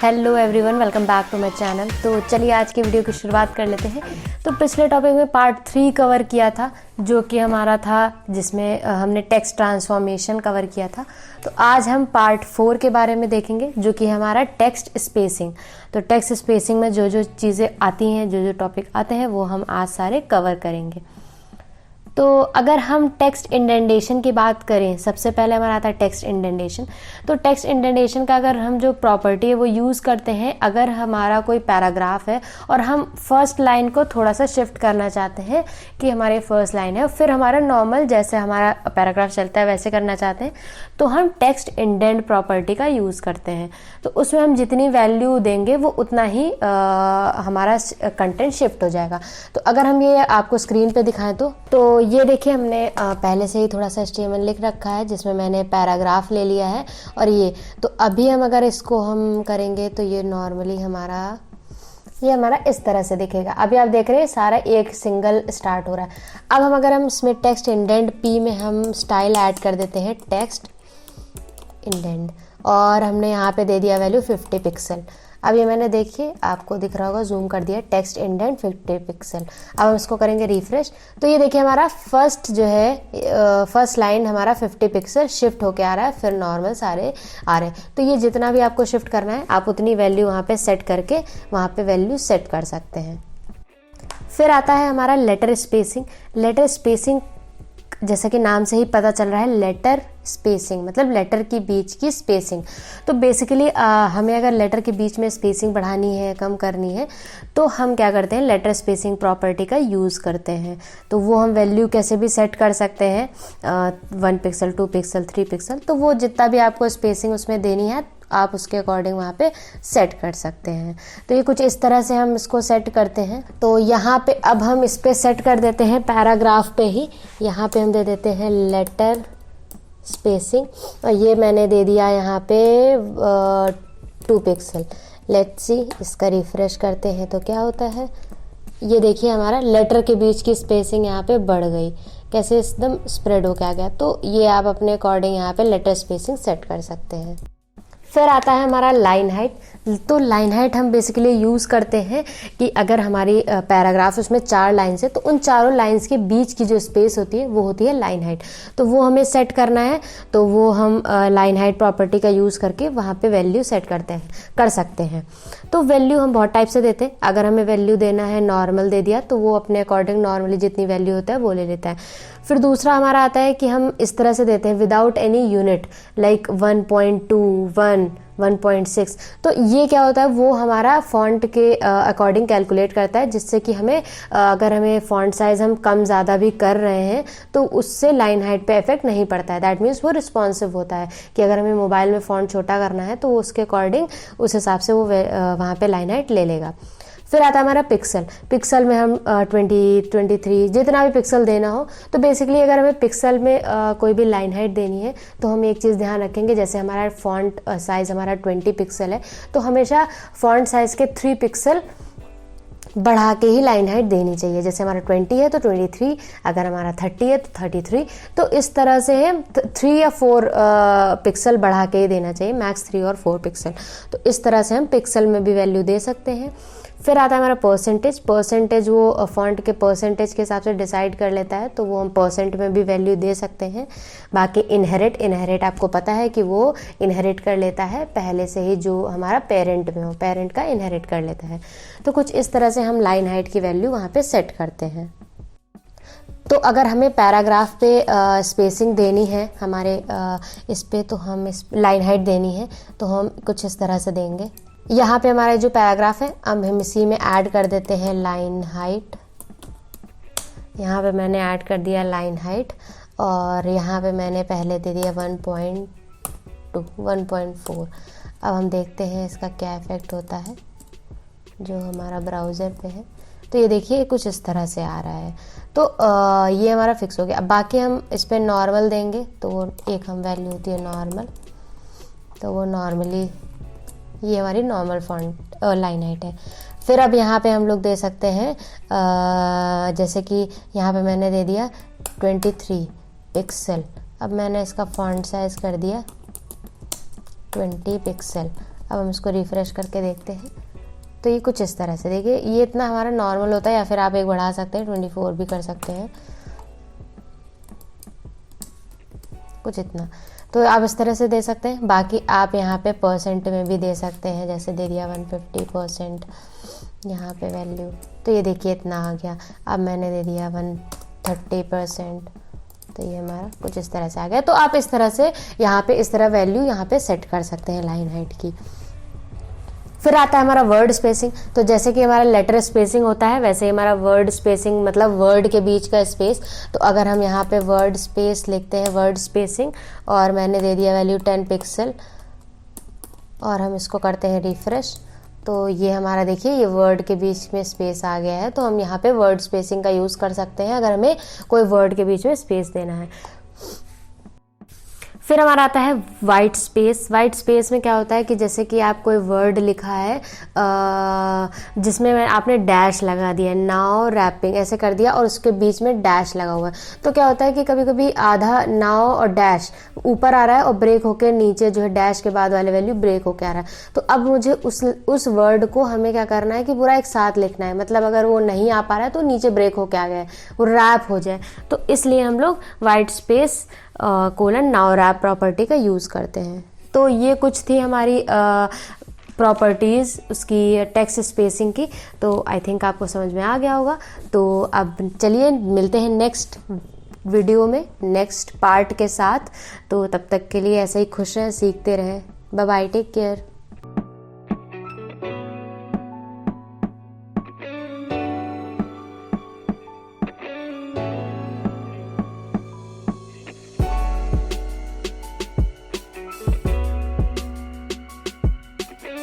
Hello everyone, welcome back to my channel. तो चलिए आज की वीडियो की शुरुआत कर लेते हैं। तो पिछले टॉपिक में पार्ट 3 कवर किया था, जो कि हमारा था जिसमें हमने टेक्स्ट ट्रांसफॉर्मेशन कवर किया था। तो आज हम पार्ट 4 के बारे में देखेंगे, जो कि हमारा टेक्स्ट स्पेसिंग। तो टेक्स्ट स्पेसिंग में जो जो चीज़ें आती हैं, जो जो टॉपिक आते हैं, वो हम आज सारे कवर करेंगे। तो अगर हम टेक्स्ट इंडेंटेशन की बात करें, सबसे पहले हमारा आता है टेक्स्ट इंडेंटेशन। तो टेक्स्ट इंडेंटेशन का अगर हम जो प्रॉपर्टी है वो यूज़ करते हैं, अगर हमारा कोई पैराग्राफ है और हम फर्स्ट लाइन को थोड़ा सा शिफ्ट करना चाहते हैं कि हमारे फर्स्ट लाइन है, और फिर हमारा नॉर्मल जैसे हमारा पैराग्राफ चलता है वैसे करना चाहते हैं, तो हम टेक्स्ट इंडेंट प्रॉपर्टी का यूज़ करते हैं। तो उसमें हम जितनी वैल्यू देंगे वो उतना ही हमारा कंटेंट शिफ्ट हो जाएगा। तो अगर हम ये आपको स्क्रीन पे दिखाएं तो ये देखिए, हमने पहले से ही थोड़ा सा HTML लिख रखा है जिसमें मैंने पैराग्राफ ले लिया है। और ये तो अभी हम अगर इसको हम करेंगे तो ये नॉर्मली हमारा इस तरह से दिखेगा। अभी आप देख रहे हैं सारा एक सिंगल स्टार्ट हो रहा है। अब अगर हम इसमें टेक्स्ट इंडेंट P में हम स्टाइल ऐड कर देते हैं टेक्स्ट इंडेंट, और हमने यहाँ पे दे दिया वैल्यू 50 पिक्सल। अब ये मैंने देखिए आपको दिख रहा होगा, जूम कर दिया, टेक्स्ट इंडेंट 50 पिक्सल। अब हम इसको करेंगे रिफ्रेश, तो ये देखिए हमारा फर्स्ट जो है फर्स्ट लाइन हमारा 50 पिक्सल शिफ्ट होके आ रहा है, फिर नॉर्मल सारे आ रहे हैं। तो ये जितना भी आपको शिफ्ट करना है आप उतनी वैल्यू वहाँ पे सेट करके वहाँ पे वैल्यू सेट कर सकते हैं। फिर आता है हमारा लेटर स्पेसिंग। लेटर स्पेसिंग जैसा कि नाम से ही पता चल रहा है, लेटर स्पेसिंग मतलब लेटर के बीच की स्पेसिंग। तो बेसिकली हमें अगर लेटर के बीच में स्पेसिंग बढ़ानी है, कम करनी है, तो हम क्या करते हैं, लेटर स्पेसिंग प्रॉपर्टी का यूज़ करते हैं। तो वो हम वैल्यू कैसे भी सेट कर सकते हैं, 1 पिक्सल, 2 पिक्सल, 3 पिक्सल। तो वो जितना भी आपको स्पेसिंग उसमें देनी है आप उसके अकॉर्डिंग वहाँ पे सेट कर सकते हैं। तो ये कुछ इस तरह से हम इसको सेट करते हैं। तो यहाँ पे अब हम इस पे सेट कर देते हैं पैराग्राफ पे ही। यहाँ पे हम दे देते हैं लेटर स्पेसिंग, और ये मैंने दे दिया यहाँ पे 2 पिक्सल। लेट्स सी, इसका रिफ्रेश करते हैं तो क्या होता है, ये देखिए हमारा लेटर के बीच की स्पेसिंग यहाँ पे बढ़ गई, कैसे एकदम स्प्रेड होके आ गया। तो ये आप अपने अकॉर्डिंग यहाँ पे लेटर स्पेसिंग सेट कर सकते हैं। फिर आता है हमारा लाइन हाइट। तो लाइन हाइट हम बेसिकली यूज़ करते हैं कि अगर हमारी पैराग्राफ उसमें 4 लाइन्स है, तो उन चारों लाइन्स के बीच की जो स्पेस होती है वो होती है लाइन हाइट। तो वो हमें सेट करना है, तो वो हम लाइन हाइट प्रॉपर्टी का यूज़ करके वहाँ पे वैल्यू सेट कर सकते हैं। तो वैल्यू हम बहुत टाइप से देते हैं। अगर हमें वैल्यू देना है, नॉर्मल दे दिया, तो वो अपने अकॉर्डिंग नॉर्मली जितनी वैल्यू होता है वो ले लेता है। फिर दूसरा हमारा आता है कि हम इस तरह से देते हैं विदाउट एनी यूनिट, लाइक 1.2, 1.6। तो ये क्या होता है, वो हमारा फॉन्ट के अकॉर्डिंग कैलकुलेट करता है, जिससे कि हमें अगर हमें फॉन्ट साइज हम कम ज़्यादा भी कर रहे हैं तो उससे लाइन हाइट पे इफेक्ट नहीं पड़ता है। दैट मीन्स वो रिस्पॉन्सिव होता है कि अगर हमें मोबाइल में फॉन्ट छोटा करना है तो वो उसके अकॉर्डिंग उस हिसाब से वो वहाँ पे लाइन हाइट ले लेगा। फिर आता है हमारा पिक्सल। पिक्सल में हम 20, 23 जितना भी पिक्सल देना हो। तो बेसिकली अगर हमें पिक्सल में कोई भी लाइन हाइट देनी है तो हम एक चीज़ ध्यान रखेंगे, जैसे हमारा फॉन्ट साइज़ हमारा 20 पिक्सल है, तो हमेशा फॉन्ट साइज़ के 3 पिक्सल बढ़ा के ही लाइन हाइट देनी चाहिए। जैसे हमारा 20 है तो 23, अगर हमारा 30 है तो 33। तो इस तरह से 3 या 4 पिक्सल बढ़ा के ही देना चाहिए, मैक्स 3 और 4 पिक्सल। तो इस तरह से हम पिक्सल में भी वैल्यू दे सकते हैं। फिर आता है हमारा परसेंटेज। परसेंटेज वो फॉन्ट के परसेंटेज के हिसाब से डिसाइड कर लेता है, तो वो हम परसेंट में भी वैल्यू दे सकते हैं। बाकी इनहेरिट आपको पता है कि वो इनहेरिट कर लेता है पहले से ही, जो हमारा पेरेंट में हो, पेरेंट का इनहेरिट कर लेता है। तो कुछ इस तरह से हम लाइन हाइट की वैल्यू वहाँ पे सेट करते हैं। तो अगर हमें पैराग्राफ पे स्पेसिंग देनी है हमारे इस पे, तो हम इस लाइन हाइट देनी है तो हम कुछ इस तरह से देंगे। यहाँ पे हमारा जो पैराग्राफ है अब हम इसी में ऐड कर देते हैं लाइन हाइट। यहाँ पे मैंने ऐड कर दिया लाइन हाइट, और यहाँ पे मैंने पहले दे दिया 1.2, 1.4। अब हम देखते हैं इसका क्या इफेक्ट होता है जो हमारा ब्राउज़र पे है। तो ये देखिए कुछ इस तरह से आ रहा है। तो ये हमारा फिक्स हो गया। अब बाकी हम इस पर नॉर्मल देंगे, तो वो एक हम वैल्यू होती है नॉर्मल, तो वो नॉर्मली ये हमारी नॉर्मल फॉन्ट लाइन हाइट है। फिर अब यहाँ पे हम लोग दे सकते हैं जैसे कि यहाँ पे मैंने दे दिया 23 पिक्सल। अब मैंने इसका फॉन्ट साइज कर दिया 20 पिक्सल। अब हम इसको रिफ्रेश करके देखते हैं। तो ये कुछ इस तरह से, देखिए ये इतना हमारा नॉर्मल होता है, या फिर आप एक बढ़ा सकते हैं, 24 भी कर सकते हैं, कुछ इतना। तो आप इस तरह से दे सकते हैं। बाकी आप यहाँ पे परसेंट में भी दे सकते हैं, जैसे दे दिया 150% यहाँ पे वैल्यू, तो ये देखिए इतना आ गया। अब मैंने दे दिया 130%, तो ये हमारा कुछ इस तरह से आ गया। तो आप इस तरह से यहाँ पे इस तरह वैल्यू यहाँ पे सेट कर सकते हैं लाइन हाइट की। फिर आता है हमारा वर्ड स्पेसिंग। तो जैसे कि हमारा लेटर स्पेसिंग होता है, वैसे ही हमारा वर्ड स्पेसिंग मतलब वर्ड के बीच का स्पेस। तो अगर हम यहाँ पे वर्ड स्पेस लिखते हैं, वर्ड स्पेसिंग, और मैंने दे दिया वैल्यू 10 पिक्सल, और हम इसको करते हैं रिफ्रेश, तो ये हमारा देखिए ये वर्ड के बीच में स्पेस आ गया है। तो हम यहाँ पे वर्ड स्पेसिंग का यूज़ कर सकते हैं अगर हमें कोई वर्ड के बीच में स्पेस देना है। फिर हमारा आता है वाइट स्पेस। वाइट स्पेस में क्या होता है कि जैसे कि आप कोई वर्ड लिखा है जिसमें आपने डैश लगा दिया, नाउ रैपिंग ऐसे कर दिया, और उसके बीच में डैश लगा हुआ है, तो क्या होता है कि कभी कभी आधा नाउ और डैश ऊपर आ रहा है और ब्रेक होके नीचे जो है डैश के बाद वाले वैल्यू ब्रेक होके आ रहा है। तो अब मुझे उस वर्ड को हमें क्या करना है कि पूरा एक साथ लिखना है, मतलब अगर वो नहीं आ पा रहा है तो नीचे ब्रेक होके आ गया है, वो रैप हो जाए, तो इसलिए हम लोग white space colon now wrap property का यूज़ करते हैं। तो ये कुछ थी हमारी प्रॉपर्टीज़ उसकी टेक्स्ट स्पेसिंग की। तो आई थिंक आपको समझ में आ गया होगा। तो अब चलिए मिलते हैं नेक्स्ट वीडियो में नेक्स्ट पार्ट के साथ। तो तब तक के लिए ऐसे ही खुश रहें, सीखते रहें। Bye bye, take care.